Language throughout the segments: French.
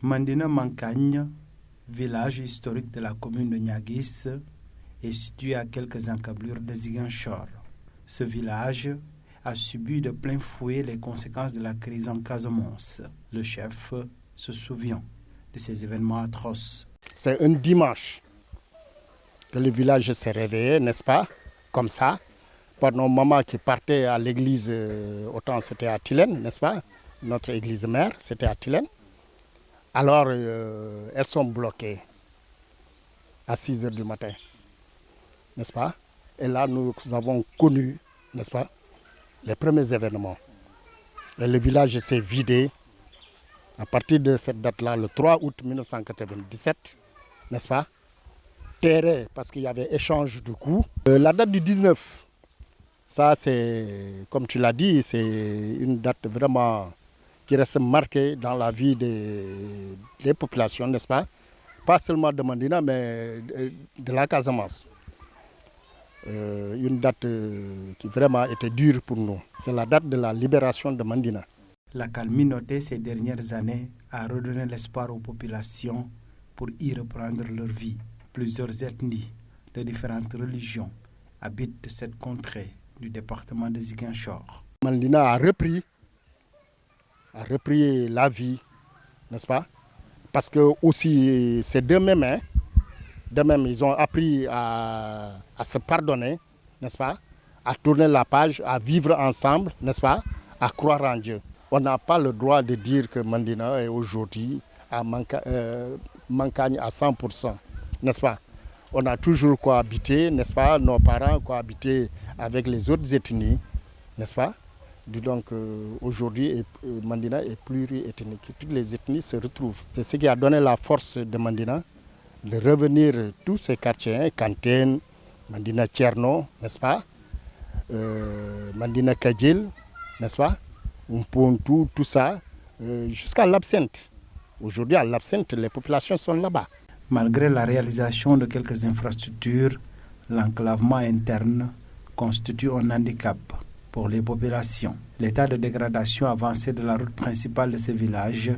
Mandina Mankagne, village historique de la commune de Niaguis, est situé à quelques encablures de Ziguinchor. Ce village a subi de plein fouet les conséquences de la crise en Casamance. Le chef se souvient de ces événements atroces. C'est un dimanche que le village s'est réveillé, n'est-ce pas, comme ça, par nos mamans qui partaient à l'église, autant c'était à Tilène, n'est-ce pas, notre église mère, c'était à Tilène. Alors, elles sont bloquées à 6 heures du matin, n'est-ce pas? Et là, nous avons connu, n'est-ce pas, les premiers événements. Et le village s'est vidé à partir de cette date-là, le 3 août 1997, n'est-ce pas? Terre, parce qu'il y avait échange de coups. La date du 19, ça c'est, comme tu l'as dit, c'est une date vraiment qui reste marquée dans la vie des populations, n'est-ce pas? Pas seulement de Mandina, mais de la Casamance. Une date qui vraiment était dure pour nous. C'est la date de la libération de Mandina. La calmie notée ces dernières années a redonné l'espoir aux populations pour y reprendre leur vie. Plusieurs ethnies de différentes religions habitent cette contrée du département de Ziguinchor. Mandina a repris la vie, n'est-ce pas? Parce que aussi, c'est d'eux-mêmes, ils ont appris à se pardonner, n'est-ce pas? À tourner la page, à vivre ensemble, n'est-ce pas? À croire en Dieu. On n'a pas le droit de dire que Mandina est aujourd'hui à Mankagne à 100%, n'est-ce pas? On a toujours cohabité, n'est-ce pas? Nos parents cohabitaient avec les autres ethnies, n'est-ce pas? Donc aujourd'hui, Mandina est pluriethnique. Toutes les ethnies se retrouvent. C'est ce qui a donné la force de Mandina de revenir tous ces quartiers, Kantène, Mandina Tcherno, n'est-ce pas? Mandina Kadjil, n'est-ce pas? Umpontou, tout ça, jusqu'à l'Absinthe. Aujourd'hui, à l'Absinthe, les populations sont là-bas. Malgré la réalisation de quelques infrastructures, l'enclavement interne constitue un handicap pour les populations. L'état de dégradation avancé de la route principale de ce village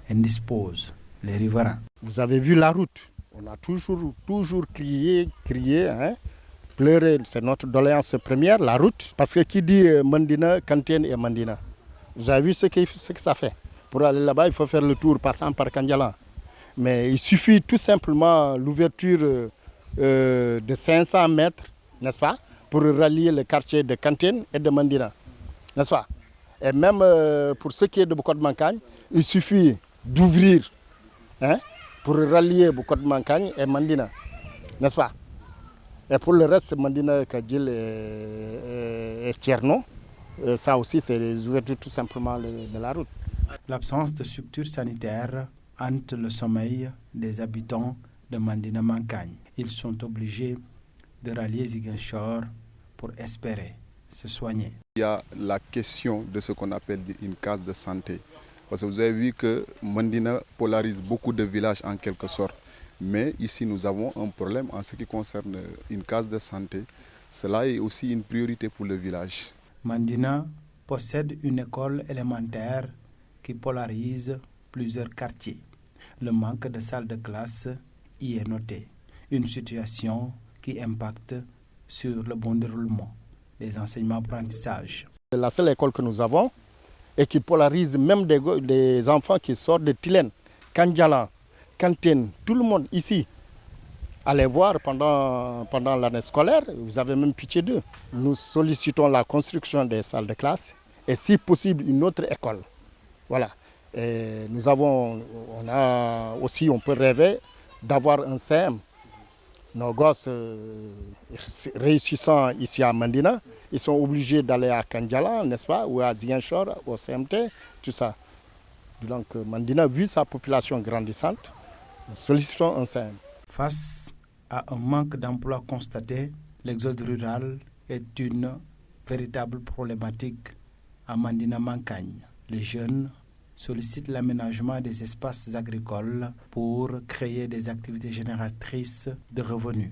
indispose les riverains. Vous avez vu la route. On a toujours crié, pleurer, c'est notre doléance première, la route. Parce que qui dit Mandina, Kantène et Mandina, vous avez vu ce que ça fait. Pour aller là-bas, il faut faire le tour passant par Kandialan. Mais il suffit tout simplement l'ouverture de 500 mètres, n'est-ce pas, pour rallier le quartier de Kantène et de Mandina, n'est-ce pas? Et même pour ce qui est de Bokot Mankagne, il suffit d'ouvrir pour rallier Bokot Mankagne et Mandina, n'est-ce pas? Et pour le reste, Mandina, Kadjil et Tcherno, ça aussi c'est les ouvertures tout simplement de la route. L'absence de structures sanitaires hante le sommeil des habitants de Mandina Mankagne. Ils sont obligés de rallier Ziguinchor pour espérer se soigner. Il y a la question de ce qu'on appelle une case de santé. Parce que vous avez vu que Mandina polarise beaucoup de villages en quelque sorte. Mais ici, nous avons un problème en ce qui concerne une case de santé. Cela est aussi une priorité pour le village. Mandina possède une école élémentaire qui polarise plusieurs quartiers. Le manque de salles de classe y est noté. Une situation qui impacte sur le bon déroulement des enseignements-apprentissages. C'est la seule école que nous avons et qui polarise même des enfants qui sortent de Tilène, Kandjalan, Kantène, tout le monde ici. Allez voir pendant l'année scolaire, vous avez même pitié d'eux. Nous sollicitons la construction des salles de classe et si possible une autre école. Voilà. Et on peut rêver d'avoir un CM. Nos gosses réussissant ici à Mandina, ils sont obligés d'aller à Kandjalan, n'est-ce pas, ou à Ziguinchor, au CMT, tout ça. Donc Mandina, vu sa population grandissante, nous sollicitons un CM. Face à un manque d'emploi constaté, l'exode rural est une véritable problématique à Mandina Mankagne. Les jeunes sollicitent l'aménagement des espaces agricoles pour créer des activités génératrices de revenus,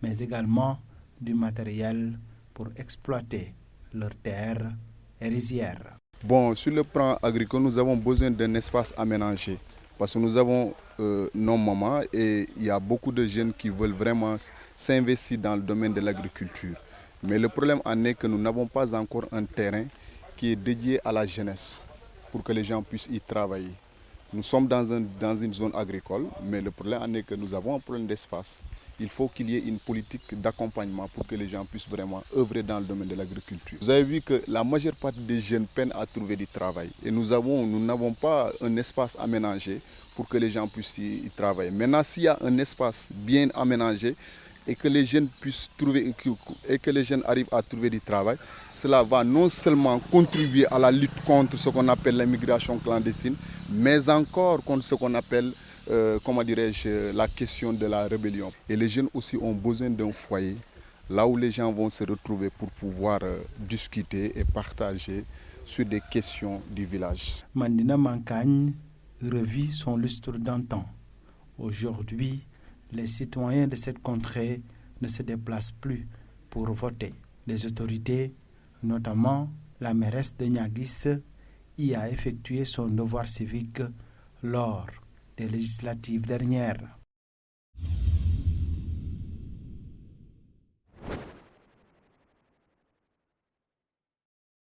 mais également du matériel pour exploiter leurs terres et rizières. Bon, sur le plan agricole, nous avons besoin d'un espace aménagé. Parce que nous avons nos mamans et il y a beaucoup de jeunes qui veulent vraiment s'investir dans le domaine de l'agriculture. Mais le problème en est que nous n'avons pas encore un terrain qui est dédié à la jeunesse pour que les gens puissent y travailler. Nous sommes dans une zone agricole, mais le problème en est que nous avons un problème d'espace. Il faut qu'il y ait une politique d'accompagnement pour que les gens puissent vraiment œuvrer dans le domaine de l'agriculture. Vous avez vu que la majeure partie des jeunes peinent à trouver du travail. Et nous n'avons pas un espace aménagé pour que les gens puissent y travailler. Maintenant, s'il y a un espace bien aménagé et que les jeunes puissent trouver et que les jeunes arrivent à trouver du travail, cela va non seulement contribuer à la lutte contre ce qu'on appelle l'immigration clandestine, mais encore contre ce qu'on appelle la question de la rébellion. Et les jeunes aussi ont besoin d'un foyer, là où les gens vont se retrouver pour pouvoir discuter et partager sur des questions du village. Mandina Mankagne revit son lustre d'antan. Aujourd'hui, les citoyens de cette contrée ne se déplacent plus pour voter. Les autorités, notamment la mairesse de Niaguis, y a effectué son devoir civique lors des législatives dernières.